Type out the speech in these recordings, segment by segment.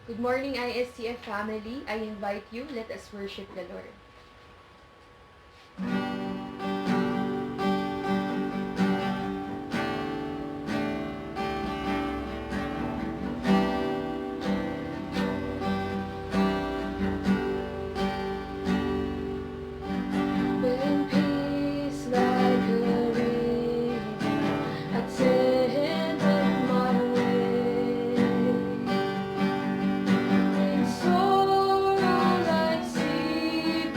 Good morning, ISCF family. I invite you, let us worship the Lord. When peace like a river attended my way, when sorrow like sea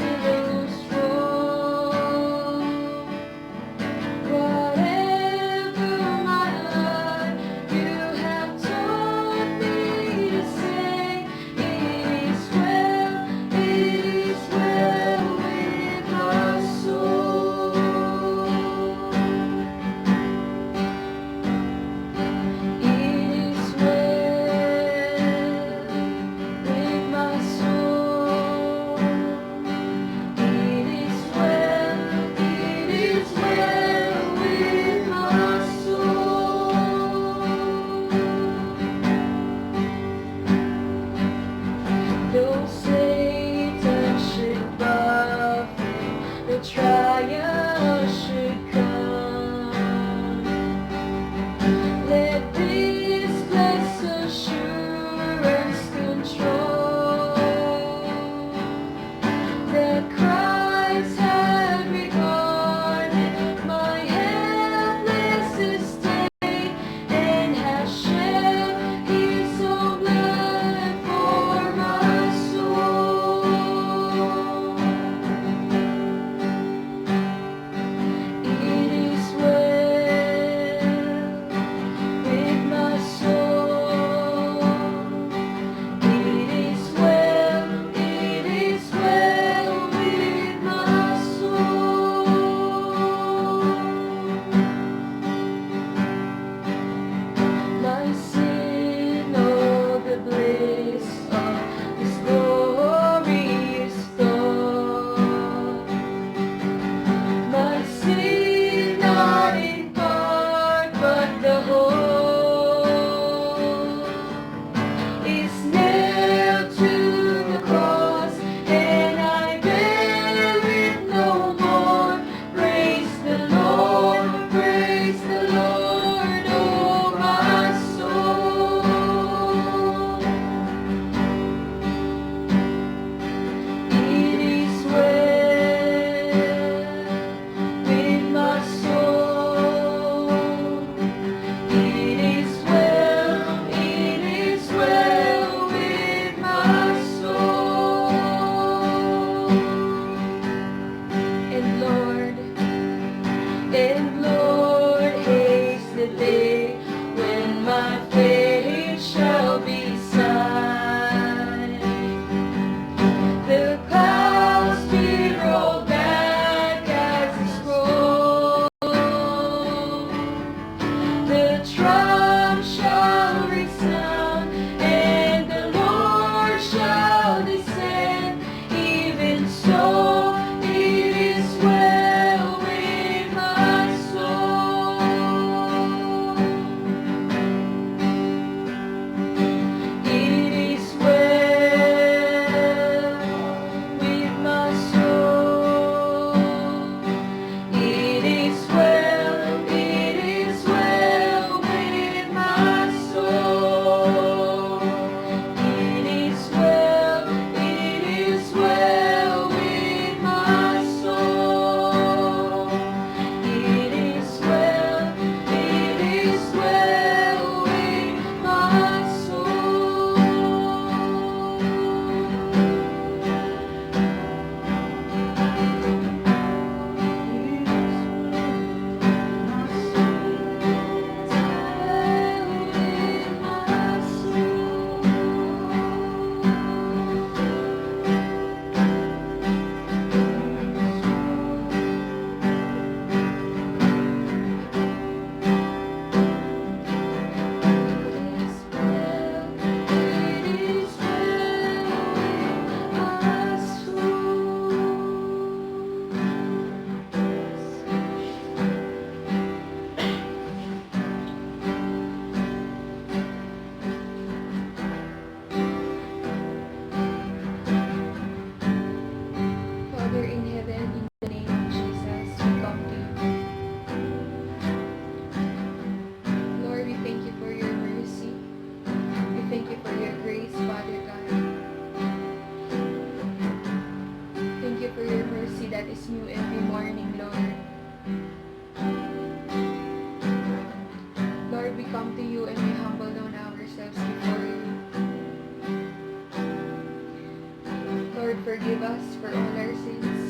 forgive us for all our sins.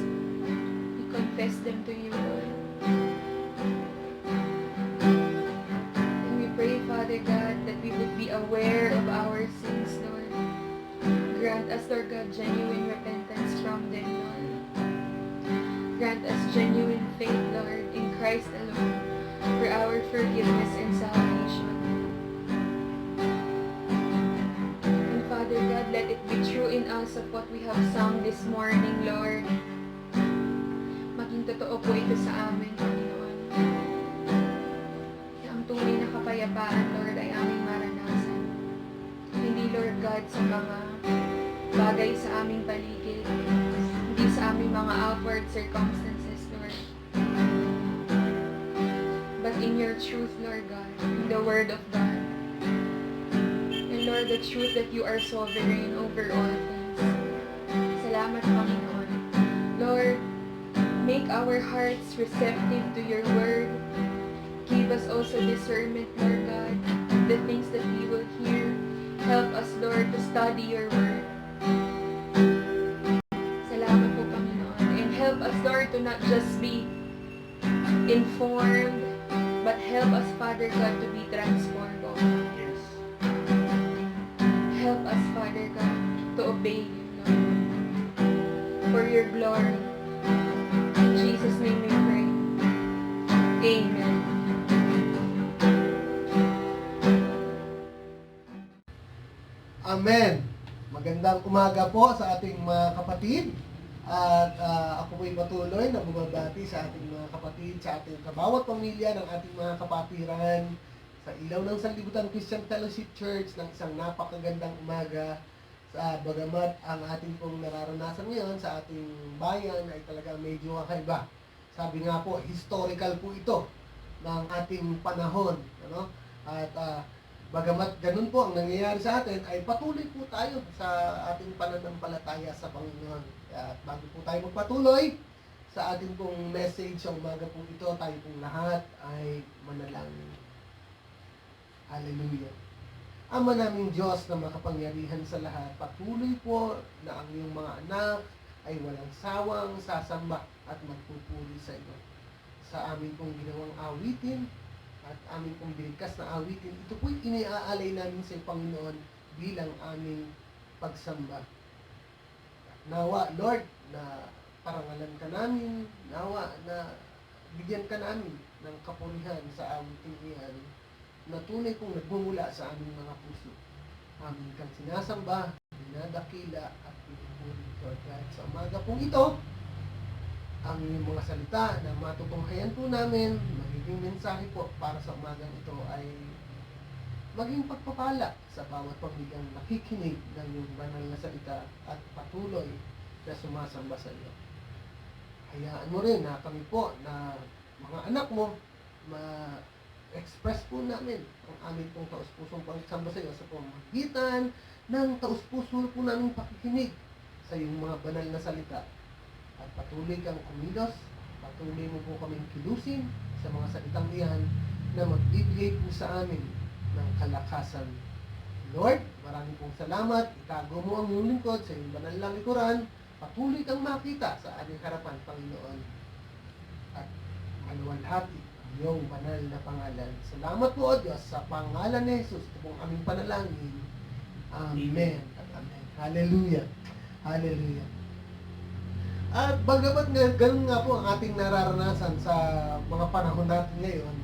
We confess them to you, Lord. And we pray, Father God, that we would be aware of our sins, Lord. Grant us, Lord God, genuine repentance from them, Lord. Grant us genuine faith, Lord, in Christ alone, for our forgiveness and salvation. And Father God, let it be true in us of what we have sung this morning, Lord. Maging totoo po ito sa amin, Panginoon. Na ang tunay na kapayapaan, Lord, ay aming maranasan. Hindi, Lord God, sa mga bagay sa aming paligid, hindi sa aming mga outward circumstances, Lord, but in your truth, Lord God, in the Word of God. And Lord, the truth that you are sovereign over all things. Salamat, Panginoon. Lord, make our hearts receptive to your Word. Give us also discernment, Lord God, of the things that we will hear. Help us, Lord, to study your Word. Salamat po, Panginoon. And help us, Lord, to not just be informed, but help us, Father God, to be transformed, oh God. Yes. Help us, Father God, to obey you, Lord, for your glory. In Jesus' name we pray. Amen. Amen. Magandang umaga po sa ating mga kapatid. At ako po'y patuloy na bumabati sa ating mga kapatid, sa ating kabawat pamilya ng ating mga kapatiran, sa ilaw ng Sanlibutan Christian Fellowship Church ng isang napakagandang umaga. Bagamat ang ating pong nararanasan ngayon sa ating bayan ay talagang medyo kakaiba. Sabi nga po, historical po ito ng ating panahon. Ano? At bagamat ganun po ang nangyayari sa atin, ay patuloy po tayo sa ating pananampalataya sa Panginoon. At bago po tayo magpatuloy sa ating pong message sa umaga po ito, tayo pong lahat ay manalangin. Hallelujah. Ama naming Diyos na makapangyarihan sa lahat, patuloy po na ang iyong mga anak ay walang sawang sasamba at magpupuri sa iyo. Sa amin pong ginawang awitin at amin pong binigkas na awitin, ito po'y iniaalay namin sa Panginoon bilang aming pagsamba. Nawa, Lord, na parangalan ka namin, nawa na bigyan ka namin ng kapurihan sa awitin iyan na tunay kong nagmumula sa aming mga puso. Amin kang sinasamba, dinadakila at pinupuri, Lord God. Sa umaga pong ito, ang iyong mga salita na matutunghayan po namin, magiging mensahe po para sa umagang ito ay maging pagpapala sa bawat pamilyang nakikinig ng iyong banal na salita at patuloy na sumasamba sa iyo. Hayaan mo rin na kami po na mga anak mo ma-express po namin ang aming pong taus-pusong pagsamba sa iyo sa pamamagitan ng taus-puso po namin pakikinig sa iyong mga banal na salita. At patuloy kang kumilos, patuloy mo po kaming kilusin sa mga salitang iyan na magbibigay po sa amin ng kalakasan. Lord, maraming pong salamat. Itago mo ang iyong lingkod sa iyong banal na likuran. Patuloy kang makita sa aming harapan, Panginoon. At maluwalhati ang iyong banal na pangalan. Salamat po, O Diyos, sa pangalan ni Jesus. Ito pong aming panalangin. Amen at amen. Hallelujah. Hallelujah. At bagamat nga, ganun nga po ang ating nararanasan sa mga panahon natin ngayon,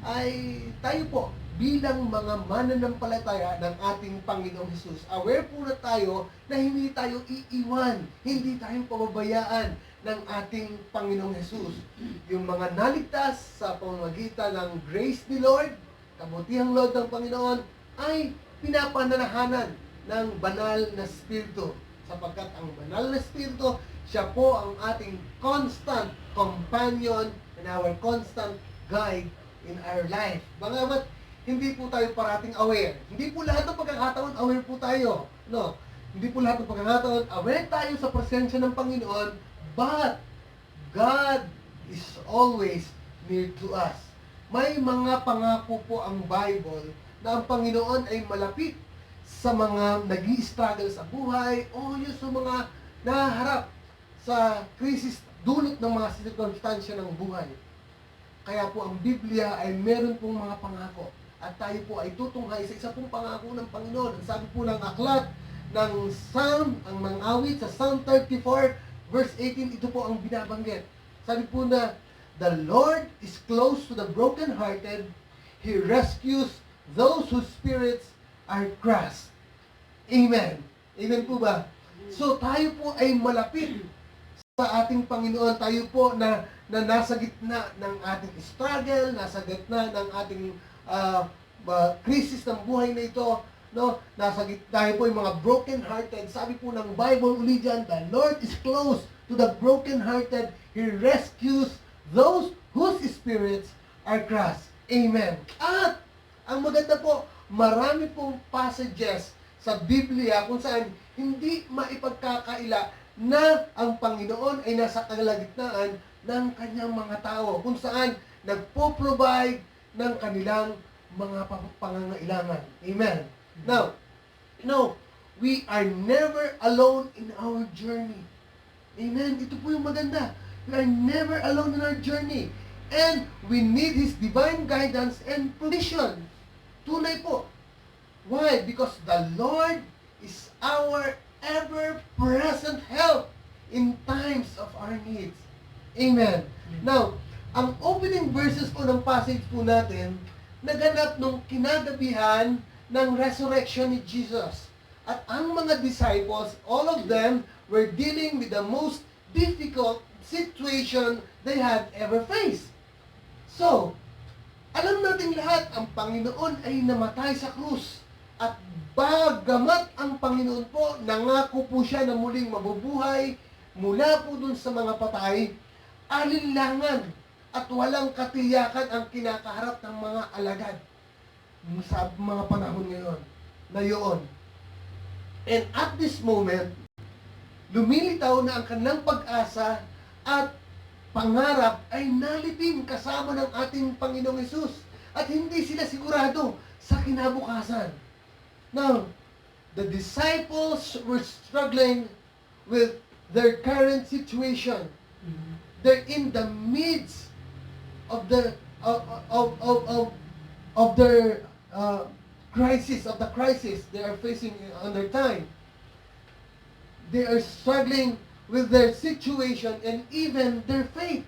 ay tayo po bilang mga mananampalataya ng ating Panginoong Hesus, aware po na tayo na hindi tayo iiwan, hindi tayo pababayaan ng ating Panginoong Hesus. Yung mga naligtas sa pamamagitan ng grace ni Lord, kabutihang Lord ng Panginoon, ay pinapananahanan ng banal na Espiritu. Sapagkat ang banal na Espiritu, siya po ang ating constant companion and our constant guide in our life. Bagamat hindi po tayo parating aware. Hindi po lahat ng pagkakataon aware po tayo. No? Hindi po lahat ng pagkakataon aware tayo sa presensya ng Panginoon, but God is always near to us. May mga pangako po ang Bible na ang Panginoon ay malapit sa mga nag-i-struggle sa buhay o yung sa mga nahaharap sa krisis dulot ng mga sirkunstansya ng buhay. Kaya po ang Biblia ay meron pong mga pangako. At tayo po ay tutunghay sa isa pong pangako ng Panginoon. Ang sabi po ng aklat ng Psalm, ang awit sa Psalm 34, verse 18, ito po ang binabanggit. Sabi po na, the Lord is close to the brokenhearted. He rescues those whose spirits are crushed. Amen. Amen po ba? So tayo po ay malapit sa ating Panginoon. Tayo po na nasa gitna ng ating struggle, nasa gitna ng ating krisis ng buhay na ito, no? Nasa gitna tayo po yung mga broken-hearted. Sabi po ng Bible uli dyan, the Lord is close to the broken-hearted. He rescues those whose spirits are crushed. Amen. At ang maganda po, marami pong passages sa Biblia kung saan hindi maipagkakaila na ang Panginoon ay nasa kalagitnaan ng kanyang mga tao, kung saan nagpo-provide ng kanilang mga pangangailangan. Amen. Now, we are never alone in our journey. Amen. Ito po yung maganda. We are never alone in our journey. And we need His divine guidance and provision. Tunay po. Why? Because the Lord is our ever-present help in times of our needs. Amen. Now, ang opening verses po ng passage po natin, naganap nung kinagabihan ng resurrection ni Jesus. At ang mga disciples, all of them were dealing with the most difficult situation they had ever faced. So, alam nating lahat, ang Panginoon ay namatay sa krus. At bagamat ang Panginoon po, nangako po siya na muling mabubuhay mula po dun sa mga patay, alinlangan at walang katiyakan ang kinakaharap ng mga alagad sa mga panahon ngayon na yun. And at this moment, lumilitaw na ang kanilang pag-asa at pangarap ay nalipin kasama ng ating Panginoong Hesus at hindi sila sigurado sa kinabukasan. Now, the disciples were struggling with their current situation. They're in the midst of the crisis they are facing on their time. They are struggling with their situation and even their faith.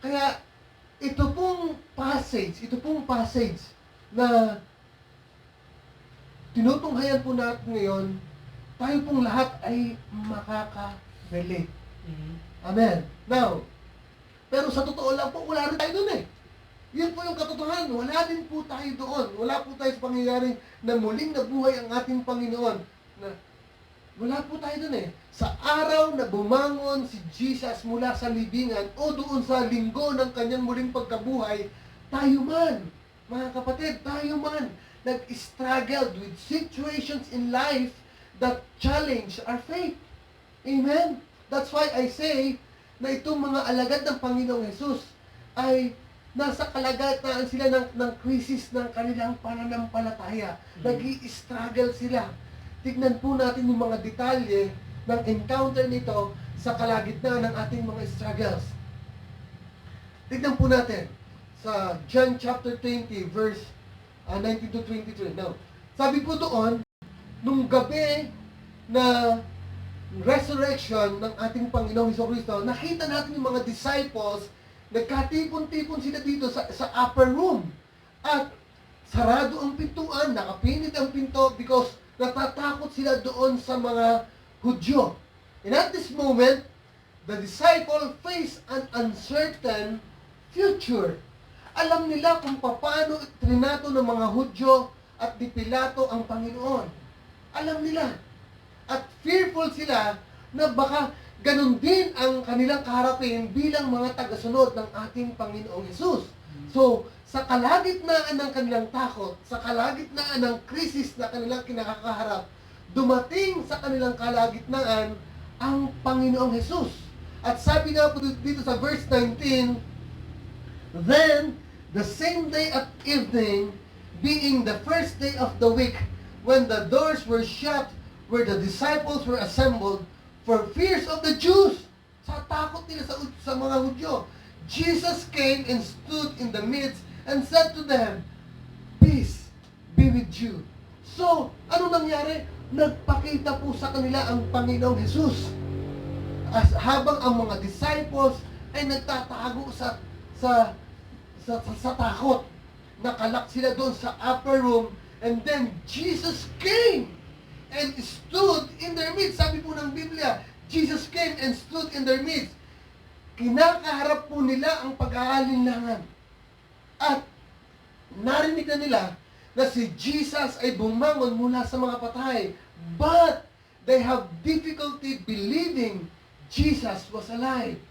Kaya ito pong passage na tinutunghayan po natin ngayon, tayo pong lahat ay makaka-relate. Amen. Now, pero sa totoo lang po, wala rin tayo doon eh. Yun po yung katotohanan. Wala din po tayo doon. Wala po tayo sa pangyayaring na muling nabuhay ang ating Panginoon. Wala po tayo doon eh. Sa araw na bumangon si Jesus mula sa libingan o doon sa linggo ng kanyang muling pagkabuhay, tayo man, mga kapatid, tayo man, nag-struggled with situations in life that challenge our faith. Amen? That's why I say na itong mga alagad ng Panginoong Hesus ay nasa kalagataan sila ng krisis ng kanilang pananampalataya. Nag-i-struggle sila. Tignan po natin yung mga detalye ng encounter nito sa kalagitnaan ng ating mga struggles. Tignan po natin sa John chapter 20 verse 19 to 23. Now, sabi po doon, nung gabi na resurrection ng ating Panginoong Hesukristo, nakita natin yung mga disciples, nagkatipon-tipon sila dito sa upper room. At sarado ang pintuan, nakapinit ang pinto because natatakot sila doon sa mga Hudyo. And at this moment, the disciple faced an uncertain future. Alam nila kung paano trinato ng mga Hudyo at ni Pilato ang Panginoon. Alam nila. At fearful sila na baka ganun din ang kanilang kaharapin bilang mga tagasunod ng ating Panginoong Hesus. So, sa kalagitnaan ng kanilang takot, sa kalagitnaan ng krisis na kanilang kinakaharap, dumating sa kanilang kalagitnaan ang Panginoong Hesus. At sabi nga po dito sa verse 19, then, the same day at evening, being the first day of the week, when the doors were shut, where the disciples were assembled, For fears of the Jews. Sa takot nila sa mga Hudyo. Jesus came and stood in the midst and said to them, peace be with you. So, ano nangyari? Nagpakita po sa kanila ang Panginoong Jesus. Habang ang mga disciples ay nagtatago sa takot. Nakalak sila doon sa upper room, and then Jesus came and stood in their midst. Sabi po ng Biblia, Jesus came and stood in their midst. Kinakaharap po nila ang pag-aalinlangan. At narinig na nila na si Jesus ay bumangon mula sa mga patay. But they have difficulty believing Jesus was alive.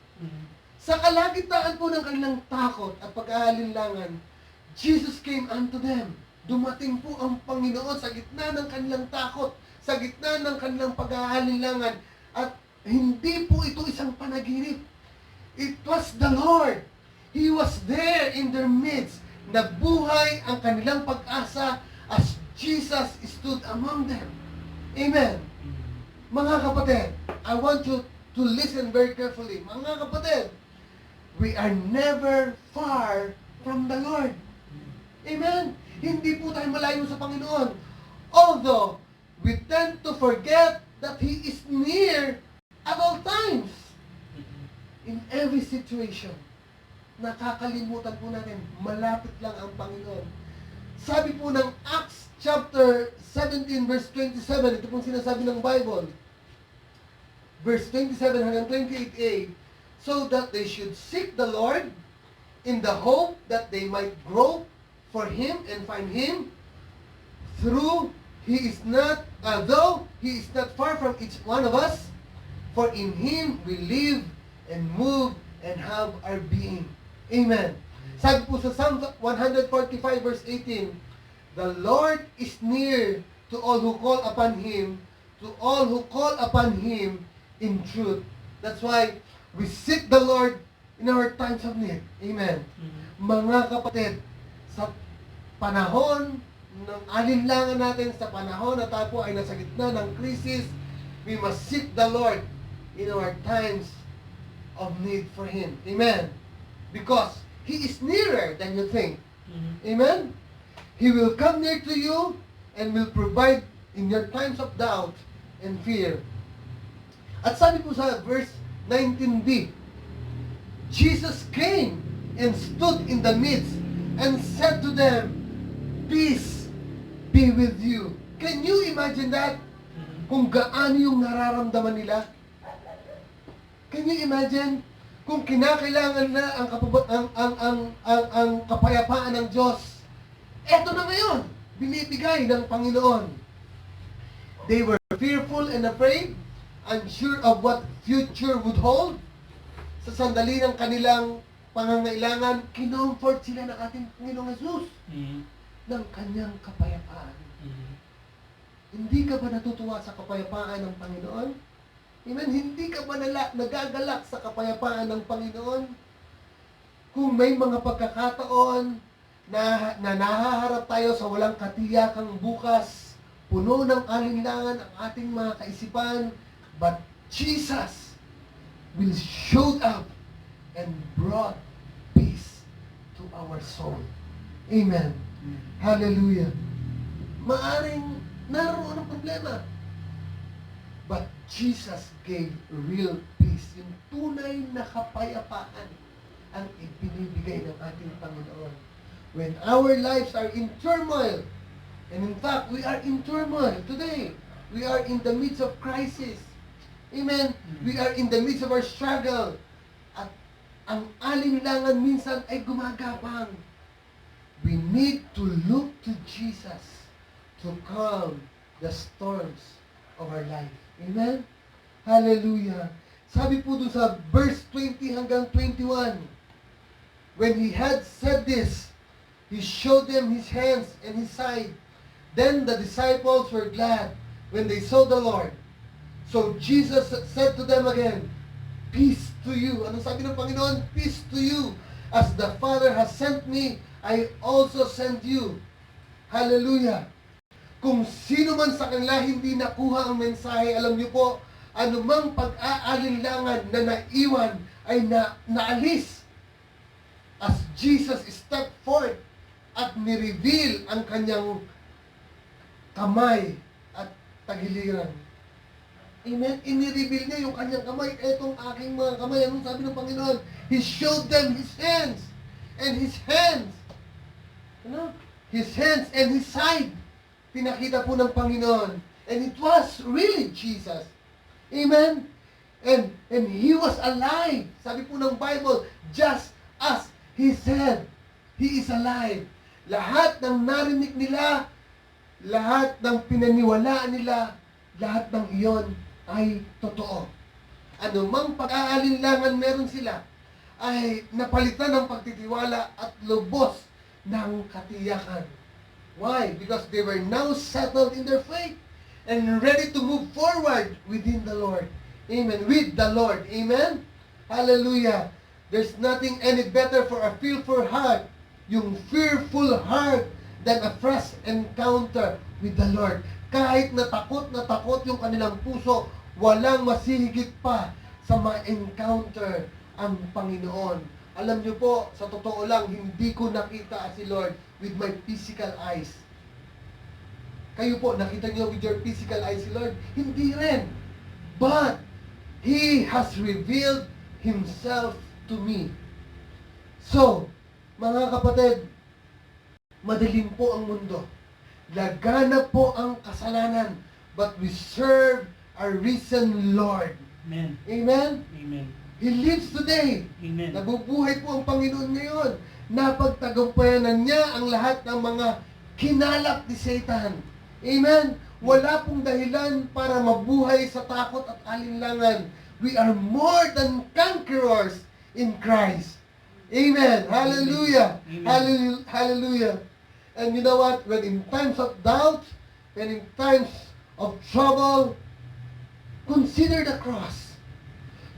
Sa kalagitnaan po ng kanilang takot at pag-aalinlangan, Jesus came unto them. Dumating po ang Panginoon sa gitna ng kanilang takot, sa gitna ng kanilang pag-aalinlangan. At hindi po ito isang panaginip. It was the Lord. He was there in their midst. Nabuhay ang kanilang pag-asa as Jesus stood among them. Amen. Mga kapatid, I want you to listen very carefully. Mga kapatid, we are never far from the Lord. Amen. Hindi po tayo malayo sa Panginoon. Although, we tend to forget that He is near at all times. In every situation, nakakalimutan po natin, malapit lang ang Panginoon. Sabi po ng Acts chapter 17 verse 27, ito pong sinasabi ng Bible, verse 27 hanggang 28a, so that they should seek the Lord in the hope that they might grow for Him and find Him, though He is not far from each one of us, for in Him we live and move and have our being. Amen. Sabi po sa Psalm 145 verse 18, the Lord is near to all who call upon Him, in truth. That's why we seek the Lord in our times of need. Amen. Mga kapatid, sa panahon ng alinlangan natin, sa panahon na tayo po ay nasa gitna ng krisis, we must seek the Lord in our times of need for Him. Amen. Because He is nearer than you think. Amen. He will come near to you and will provide in your times of doubt and fear. At sabi po sa verse 19b, Jesus came and stood in the midst and said to them, peace be with you. Can you imagine that? Kung gaano yung nararamdaman nila? Can you imagine kung kinakailangan na ang kapayapaan ng Diyos? Eto na ngayon, binibigay ng Panginoon. They were fearful and afraid, unsure of what future would hold. Sa sandali ng kanilang pangangailangan, kinomfort sila ng ating Panginoong Jesus ng kanyang kapayapaan. Hindi ka ba natutuwa sa kapayapaan ng Panginoon? Amen? Hindi ka ba nagagalak sa kapayapaan ng Panginoon? Kung may mga pagkakataon na nahaharap tayo sa walang katiyakang bukas, puno ng alinlangan ang ating mga kaisipan, but Jesus will show up and brought peace to our soul. Amen. Hallelujah. Maaring naroon ang problema, but Jesus gave real peace. Yung tunay na kapayapaan ang ibinibigay ng ating Panginoon. When our lives are in turmoil, and in fact, we are in turmoil today. We are in the midst of crisis. Amen? We are in the midst of our struggle. At ang alinlangan minsan ay gumagapang. We need to look to Jesus to calm the storms of our life. Amen? Hallelujah. Sabi po dun sa verse 20 hanggang 21, when He had said this, He showed them His hands and His side. Then the disciples were glad when they saw the Lord. So Jesus said to them again, peace to you. Ano sabi ng Panginoon? Peace to you. As the Father has sent me, I also send you. Hallelujah. Kung sino man sa kanila hindi nakuha ang mensahe, alam niyo po, anumang pag-aalinlangan na naiwan ay naalis as Jesus stepped forth at nireveal ang kanyang kamay at tagiliran. Amen? Inireveal niya yung kanyang kamay. Etong aking mga kamay. Anong sabi ng Panginoon? He showed them His hands. And His hands. Ano? His hands and His side. Pinakita po ng Panginoon. And it was really Jesus. Amen? And He was alive. Sabi po ng Bible, just as He said, He is alive. Lahat ng narinig nila, lahat ng pinaniwalaan nila, lahat ng iyon ay totoo. Anumang pag-aalinlangan meron sila, ay napalitan ng pagtitiwala at lubos ng katiyakan. Why? Because they were now settled in their faith and ready to move forward within the Lord. Amen. With the Lord. Amen? Hallelujah. There's nothing any better for a fearful heart, yung fearful heart, than a fresh encounter with the Lord. Kahit na takot yung kanilang puso, walang masihigit pa sa ma-encounter ang Panginoon. Alam niyo po, sa totoo lang, hindi ko nakita si Lord with my physical eyes. Kayo po, nakita niyo with your physical eyes si Lord? Hindi rin. But, He has revealed Himself to me. So, mga kapatid, madilim po ang mundo. Laganap po ang kasalanan. But we serve a risen Lord. Amen. Amen? Amen. He lives today. Amen. Nabubuhay po ang Panginoon ngayon. Napagtagumpayanan niya ang lahat ng mga kinalap ni Satan. Amen? Wala pong dahilan para mabuhay sa takot at alinlangan. We are more than conquerors in Christ. Amen. Hallelujah. Amen. Hallelujah. And you know what? When in times of doubt, when in times of trouble, consider the cross.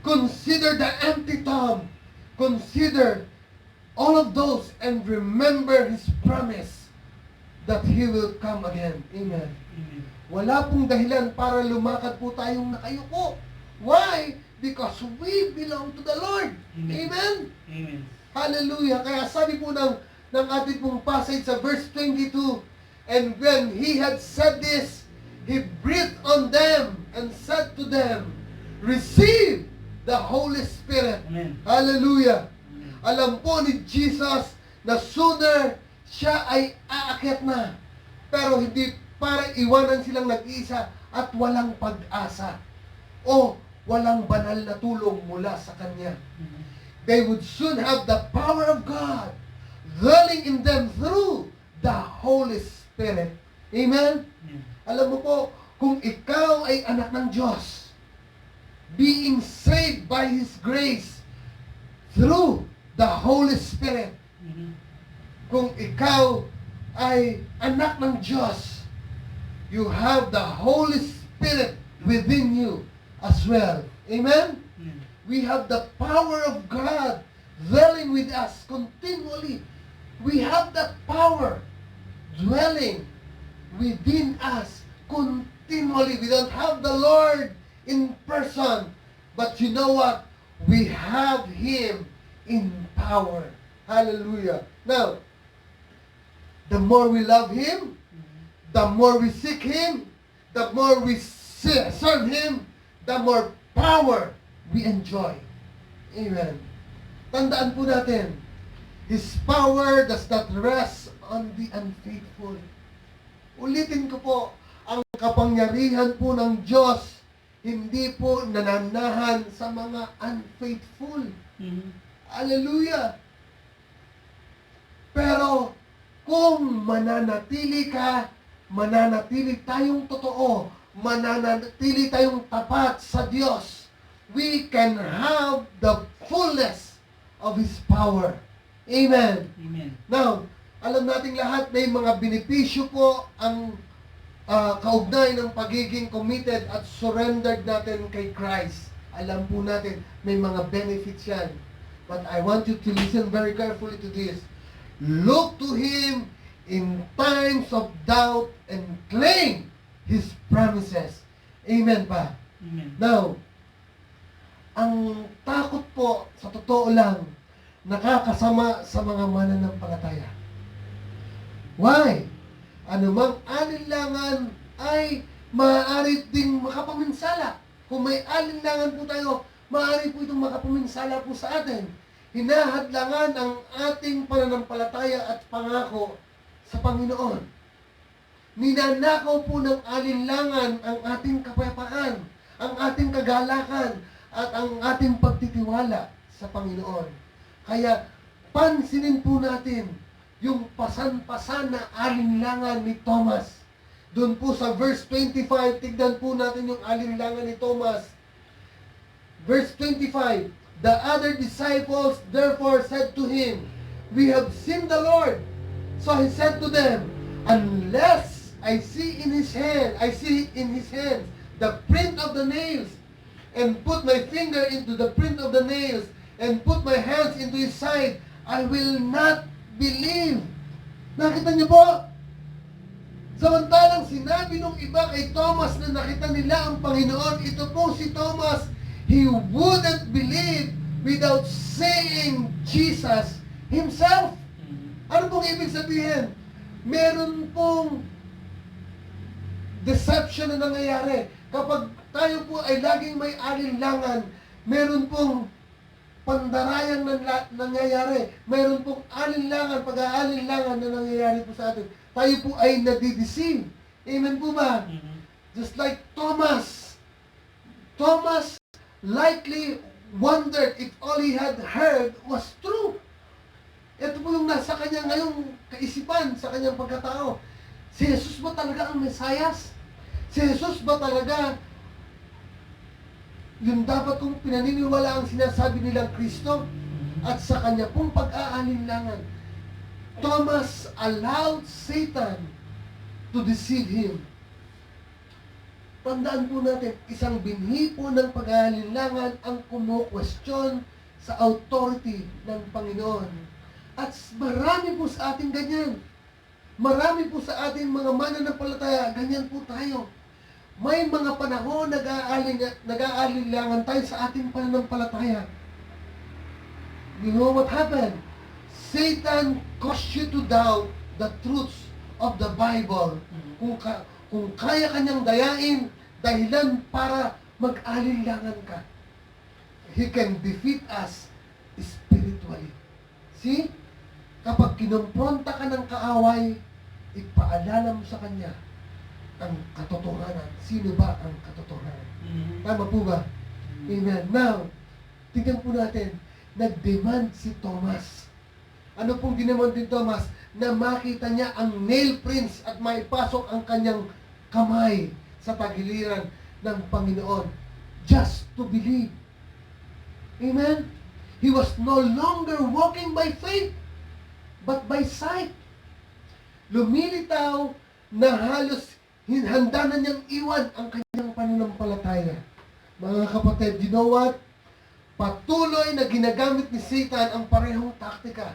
Consider the empty tomb. Consider all of those and remember His promise that He will come again. Amen. Amen. Wala pong dahilan para lumakad po tayong nakayuko. Why? Because we belong to the Lord. Amen. Amen? Amen. Hallelujah. Kaya sabi po ng ating pong passage sa verse 22, and when He had said this, He breathed on them and said to them, receive the Holy Spirit. Amen. Hallelujah. Amen. Alam po ni Jesus na sooner siya ay aakyat na. Pero hindi para iwanan silang nag-iisa at walang pag-asa o walang banal na tulong mula sa Kanya. Amen. They would soon have the power of God dwelling in them through the Holy Spirit. Amen? Amen. Alam mo po, kung ikaw ay anak ng Diyos, being saved by His grace through the Holy Spirit, Amen. kung ikaw ay anak ng Diyos, you have the Holy Spirit within you as well. Amen? Amen. We have the power of God dwelling with us continually. We have that power dwelling within us continually. We don't have the Lord in person, but you know what? We have Him in power. Hallelujah. Now, the more we love Him, the more we seek Him, the more we serve Him, the more power we enjoy. Amen. Tandaan po natin, His power does not rest on the unfaithful. Ulitin ko po, ang kapangyarihan po ng Diyos, hindi po nananahan sa mga unfaithful. Amen. Hallelujah! Pero, kung mananatili ka, mananatili tayong totoo, mananatili tayong tapat sa Diyos, we can have the fullness of His power. Amen. Amen. Now, alam nating lahat may mga benepisyo po ang kaugnay ng pagiging committed at surrendered natin kay Christ. Alam po natin may mga benefits yan. But I want you to listen very carefully to this. Look to Him in times of doubt and claim His promises. Amen pa? Amen. Now, ang takot po, sa totoo lang, nakakasama sa mga mananampalataya. Why? Anumang alinlangan ay maaari ding makapaminsala. Kung may alinlangan po tayo, maaari po itong makapaminsala po sa atin. Hinahadlangan ang ating pananampalataya at pangako sa Panginoon. Ninanakaw po ng alinlangan ang ating kapayapaan, ang ating kagalakan, at ang ating pagtitiwala sa Panginoon. Kaya, pansinin po natin yung pasan-pasan na alinlangan ni Thomas. Doon po sa verse 25, tignan po natin yung alinlangan ni Thomas. Verse 25, the other disciples therefore said to him, "We have seen the Lord." So he said to them, "Unless I see in his hands the print of the nails, and put my finger into the print of the nails, and put my hands into his side, I will not believe." Nakita niyo po? Samantalang sinabi nung iba kay Thomas na nakita nila ang Panginoon, ito po si Thomas, he wouldn't believe without seeing Jesus himself. Ano pong ibig sabihin? Meron pong deception na nangyayari. Kapag tayo po ay laging may alinlangan, meron pong pandarayang nangyayari. Meron pong alinlangan, pag-aalinlangan na nangyayari po sa atin. Tayo po ay nadideceive. Amen po ba? Just like Thomas. Thomas likely wondered if all he had heard was true. Ito po yung nasa kanya ngayong kaisipan, sa kanyang pagkatao. Si Jesus ba talaga ang Mesayas? Si Jesus ba talaga yung dapat kong pinaniniwala ang sinasabi nilang Kristo? At sa kanya pong pag-aalinlangan, Thomas allowed Satan to deceive him. Tandaan po natin, isang binhi po ng pag-aalinlangan ang kumu-question sa authority ng Panginoon. At marami po sa ating ganyan. Marami po sa ating mga mananampalataya, ganyan po tayo. May mga panahon nag-aalinlangan tayo sa ating pananampalataya. You know what happened? Satan caused you to doubt the truths of the Bible. Kung kaya kanyang dayain, dahilan para mag-alinlangan ka. He can defeat us spiritually. See? Kapag kinumpronta ka ng kaaway, ipaalala mo sa kanya ang katotohanan. Sino ba ang katotohanan? Tama po ba? Amen. Now, tingnan po natin, nag-demand si Thomas. Ano pong dinemand ni Thomas? Na makita niya ang nail prints at maipasok ang kanyang kamay sa tagiliran ng Panginoon. Just to believe. Amen? He was no longer walking by faith, but by sight. Lumilitaw na halos handa na niyang iwan ang kanyang pananampalataya. Mga kapatid, you know what? Patuloy na ginagamit ni Satan ang parehong taktika.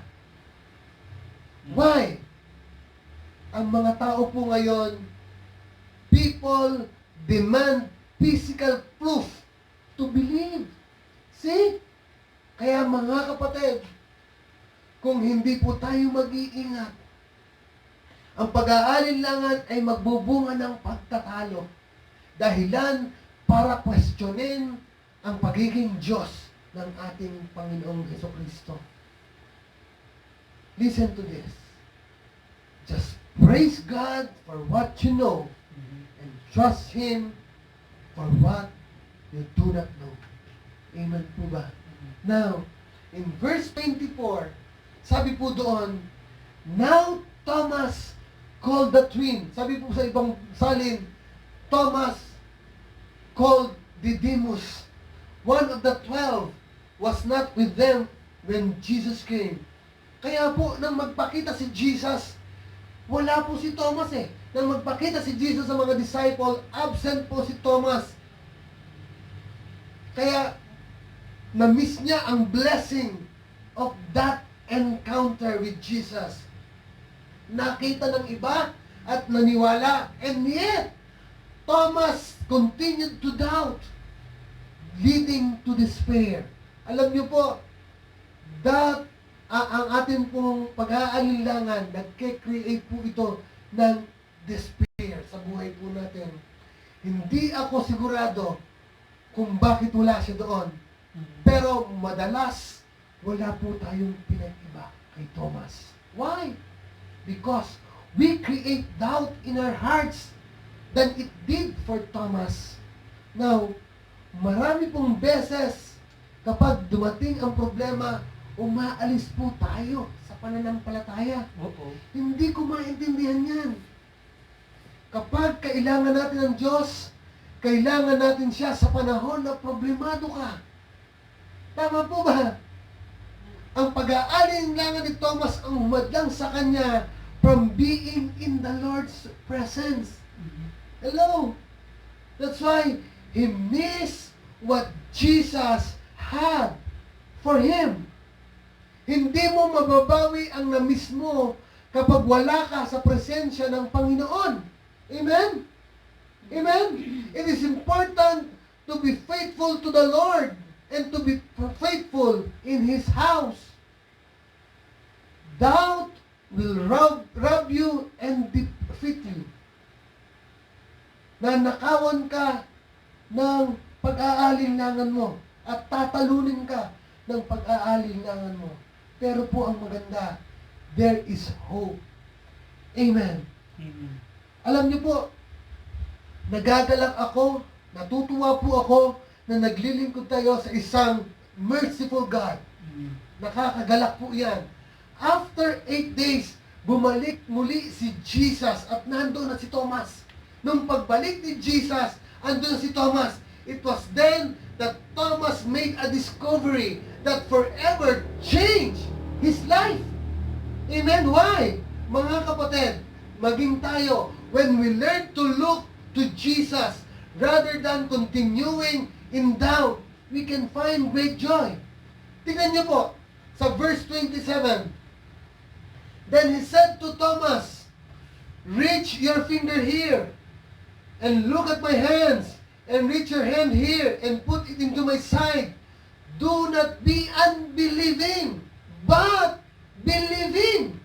Why? Ang mga tao po ngayon, people demand physical proof to believe. See? Kaya mga kapatid, kung hindi po tayo mag-iingat, ang pag-aalinlangan ay magbubunga ng pagtatalo. Dahilan para questionin ang pagiging Diyos ng ating Panginoong Jesucristo. Listen to this. Just praise God for what you know and trust Him for what you do not know. Amen po ba? Now, in verse 24, sabi po doon, now Thomas called the twin. Sabi po sa ibang salin, Thomas called Didymus. One of the 12 was not with them when Jesus came. Kaya po, nang magpakita si Jesus, wala po si Thomas eh. Nang magpakita si Jesus sa mga disciple, absent po si Thomas. Kaya, na-miss niya ang blessing of that encounter with Jesus. Nakita ng iba at naniwala. And yet, Thomas continued to doubt. leading to despair. Alam niyo po, that ang ating pong pag-aalinlangan, nagke-create po ito ng despair sa buhay po natin. Hindi ako sigurado kung bakit wala siya doon. Pero madalas, wala po tayong pinag-iba kay Thomas. Why? Because we create doubt in our hearts than it did for Thomas. Now, marami pong beses kapag dumating ang problema, umaalis po tayo sa pananampalataya. Oo. Hindi ko maintindihan yan. Kapag kailangan natin ng Diyos, kailangan natin siya sa panahon na problemado ka. Tama po ba? Ang pag-aalinlangan ni Thomas ang humadlang sa kanya from being in the Lord's presence. Hello? That's why he missed what Jesus had for him. Hindi mo mababawi ang na-miss mo kapag wala ka sa presensya ng Panginoon. Amen? Amen? It is important to be faithful to the Lord and to be faithful in His house. Doubt will rob you and defeat you. Nanakawan ka ng pag-aalinlangan mo at tatalunin ka ng pag-aalinlangan mo. Pero po ang maganda, there is hope. Amen. Amen. Alam niyo po, nagagalak ako, natutuwa po ako na naglilingkod tayo sa isang merciful God. Nakakagalak po yan. After 8 days, bumalik muli si Jesus at nandoon na si Thomas. Nung pagbalik ni Jesus, andun si Thomas. It was then that Thomas made a discovery that forever changed his life. Amen? Why? Mga kapatid, maging tayo, when we learn to look to Jesus rather than continuing in doubt, we can find great joy. Tingnan niyo po, sa verse 27, Then he said to Thomas, Reach your finger here, and look at my hands, and reach your hand here, and put it into my side. Do not be unbelieving, but believing.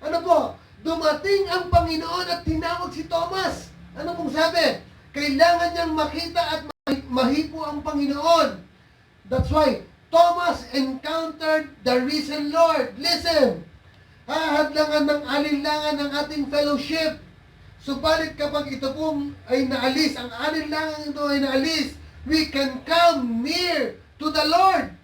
Ano po? Dumating ang Panginoon at tinawag si Thomas. Ano pong sabi? Kailangan niyang makita at mahipo ang Panginoon. That's why Thomas encountered the risen Lord. Listen, hahadlangan ng alinlangan ng ating fellowship. Subalit kapag ito pong ay naalis, ang alinlangan ito ay naalis, we can come near to the Lord.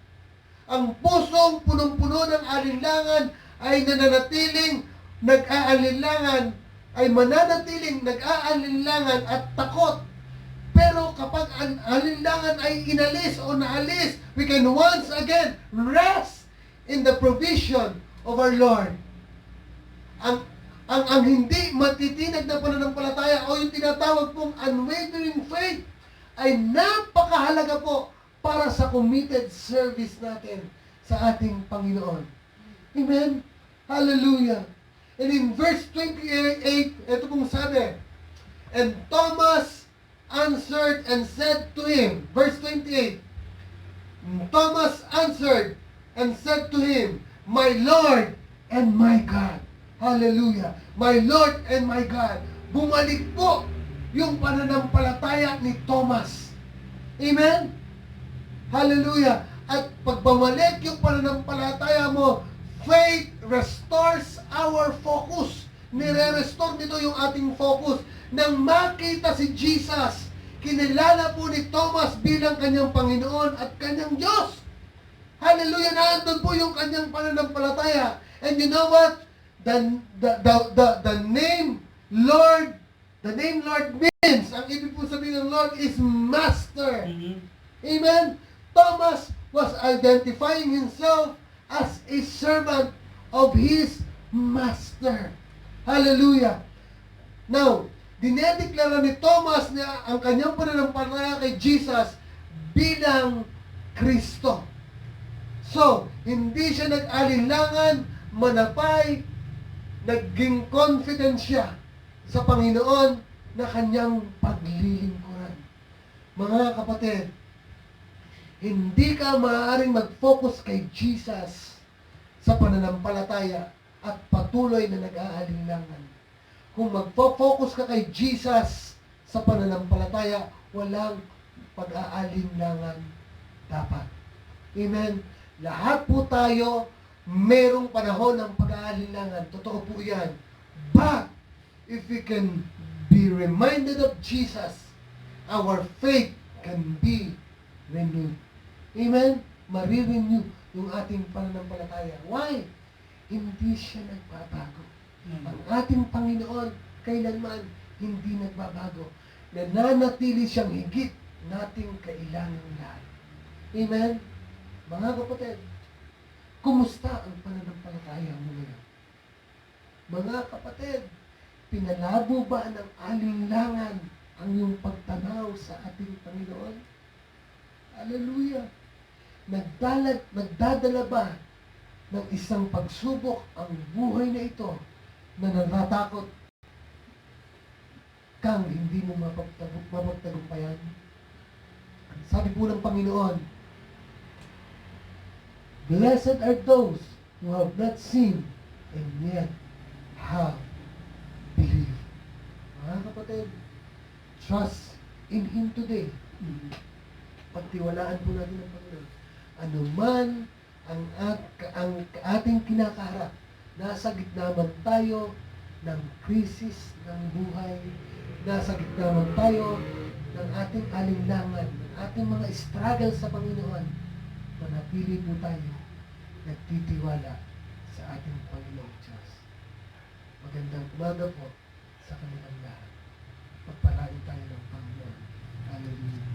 Ang pusong punong-puno ng alinlangan ay nananatiling nag-aalinlangan, ay mananatiling nag-aalinlangan at takot. Pero kapag ang alinlangan ay inalis o naalis, we can once again rest in the provision of our Lord. Ang hindi matitinag na pananampalataya o yung tinatawag pong unwavering faith ay napakahalaga po para sa committed service natin sa ating Panginoon. Amen? Hallelujah! And in verse 28, ito pong sabi, And Thomas answered and said to him, verse 28, Thomas answered and said to him, My Lord and my God. Hallelujah. My Lord and my God. Bumalik po yung pananampalataya ni Thomas. Amen? Hallelujah. At pag bumalik yung pananampalataya mo, faith restores our focus. Nire-restore nito yung ating focus. Nang makita si Jesus, kinilala po ni Thomas bilang kanyang Panginoon at kanyang Diyos. Hallelujah. Naandun po yung kanyang pananampalataya. And you know what? The name Lord means, ang ibig po sabihin ng Lord is Master. Amen? Thomas was identifying himself as a servant of his Master. Hallelujah. Now, dinedeklara ni Thomas na ang kanyang pananampalataya kay Jesus bilang Kristo. So, hindi siya nag-alinlangan, manapay, naging confident siya sa Panginoon na kanyang paglilingkuran. Mga kapatid, hindi ka maaaring mag-focus kay Jesus sa pananampalataya at patuloy na nag-aalinlangan. Kung magfo-focus ka kay Jesus sa pananampalataya, walang pag-aalinlangan dapat. Amen? Lahat po tayo merong panahon ng pag-aalinlangan. Totoo po yan. But, if we can be reminded of Jesus, our faith can be renewed. Amen? Marirenew yung ating pananampalataya. Why? Hindi siya nagbabago. Ang ating Panginoon, kailanman hindi nagbabago. Nananatili siyang higit nating kailangan lahat. Amen? Mga kapatid, kumusta ang pananampalataya mo ngayon? Mga kapatid, pinalabo ba ng alinlangan ang iyong pagtanaw sa ating Panginoon? Hallelujah! Nagdadala ba ng isang pagsubok ang buhay na ito na natatakot kang hindi mo mapagtagumpayan? Sabi po ng Panginoon, blessed are those who have not seen and yet have believed. Mga kapatid, trust in Him today. Pagtiwalaan po natin ang Panginoon. Ano man ang ating kinakaharap, nasa gitna man tayo ng krisis ng buhay, nasa gitna man tayo ng ating alinlangan, ng ating mga struggle sa Panginoon, manatili po tayo nagtitiwala sa ating Panginoong Diyos. Magandang umaga po sa kanilang lahat. Pagpalain tayo ng Panginoon. Hallelujah.